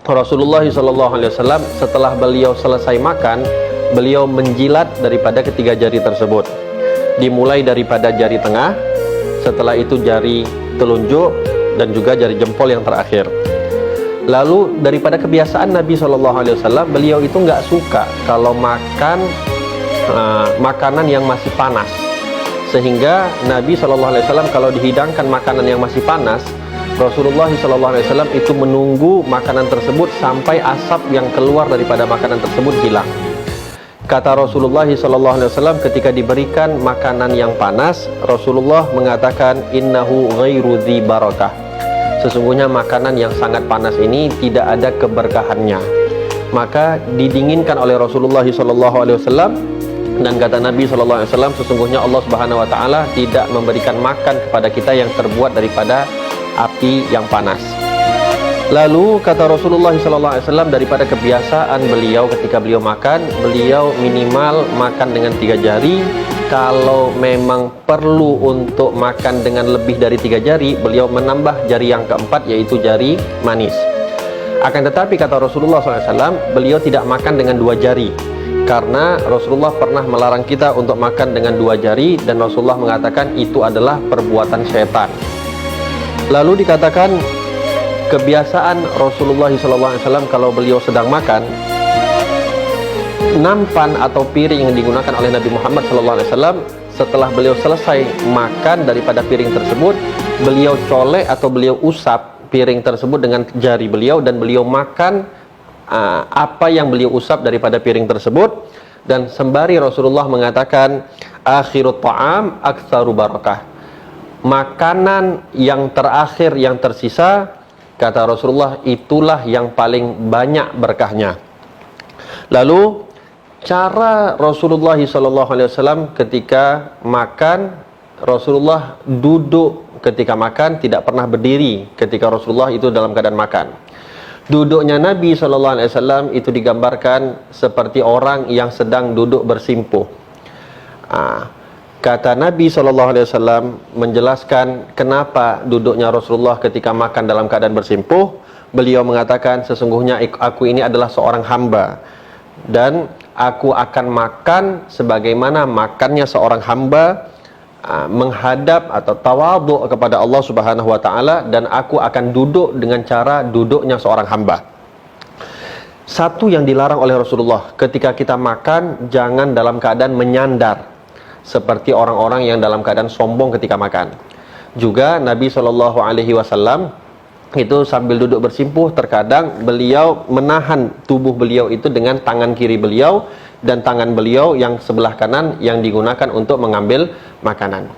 Rasulullah SAW setelah beliau selesai makan, beliau menjilat daripada ketiga jari tersebut. Dimulai daripada jari tengah, setelah itu jari telunjuk, dan juga jari jempol yang terakhir. Lalu daripada kebiasaan Nabi SAW, beliau itu nggak suka kalau makan makanan yang masih panas. Sehingga Nabi SAW kalau dihidangkan makanan yang masih panas, Rasulullah SAW itu menunggu makanan tersebut sampai asap yang keluar daripada makanan tersebut hilang. Kata Rasulullah SAW ketika diberikan makanan yang panas, Rasulullah mengatakan, innahu ghairu dzi barakah. Sesungguhnya makanan yang sangat panas ini tidak ada keberkahannya. Maka didinginkan oleh Rasulullah SAW, dan kata Nabi SAW, sesungguhnya Allah Subhanahu Wa Taala tidak memberikan makan kepada kita yang terbuat daripada api yang panas. Lalu kata Rasulullah SAW, daripada kebiasaan beliau ketika beliau makan, beliau minimal makan dengan 3 jari. Kalau memang perlu untuk makan dengan lebih dari 3 jari, beliau menambah jari yang keempat, yaitu jari manis. Akan tetapi kata Rasulullah SAW, beliau tidak makan dengan 2 jari, karena Rasulullah pernah melarang kita untuk makan dengan 2 jari, dan Rasulullah mengatakan itu adalah perbuatan syaitan. Lalu dikatakan kebiasaan Rasulullah SAW kalau beliau sedang makan, nampan atau piring yang digunakan oleh Nabi Muhammad SAW, setelah beliau selesai makan daripada piring tersebut, beliau colek atau beliau usap piring tersebut dengan jari beliau, dan beliau makan apa yang beliau usap daripada piring tersebut. Dan sembari Rasulullah mengatakan, akhirut ta'am aktsaru barakah, makanan yang terakhir yang tersisa, kata Rasulullah, itulah yang paling banyak berkahnya. Lalu cara Rasulullah SAW ketika makan, Rasulullah duduk ketika makan, tidak pernah berdiri ketika Rasulullah itu dalam keadaan makan. Duduknya Nabi SAW itu digambarkan seperti orang yang sedang duduk bersimpuh. Kata Nabi SAW menjelaskan kenapa duduknya Rasulullah ketika makan dalam keadaan bersimpuh. Beliau mengatakan, sesungguhnya aku ini adalah seorang hamba, dan aku akan makan sebagaimana makannya seorang hamba, menghadap atau tawadhu kepada Allah Subhanahu Wa Taala, dan aku akan duduk dengan cara duduknya seorang hamba. Satu yang dilarang oleh Rasulullah, ketika kita makan jangan dalam keadaan menyandar seperti orang-orang yang dalam keadaan sombong ketika makan. Juga Nabi SAW itu sambil duduk bersimpuh, terkadang beliau menahan tubuh beliau itu dengan tangan kiri beliau, dan tangan beliau yang sebelah kanan yang digunakan untuk mengambil makanan.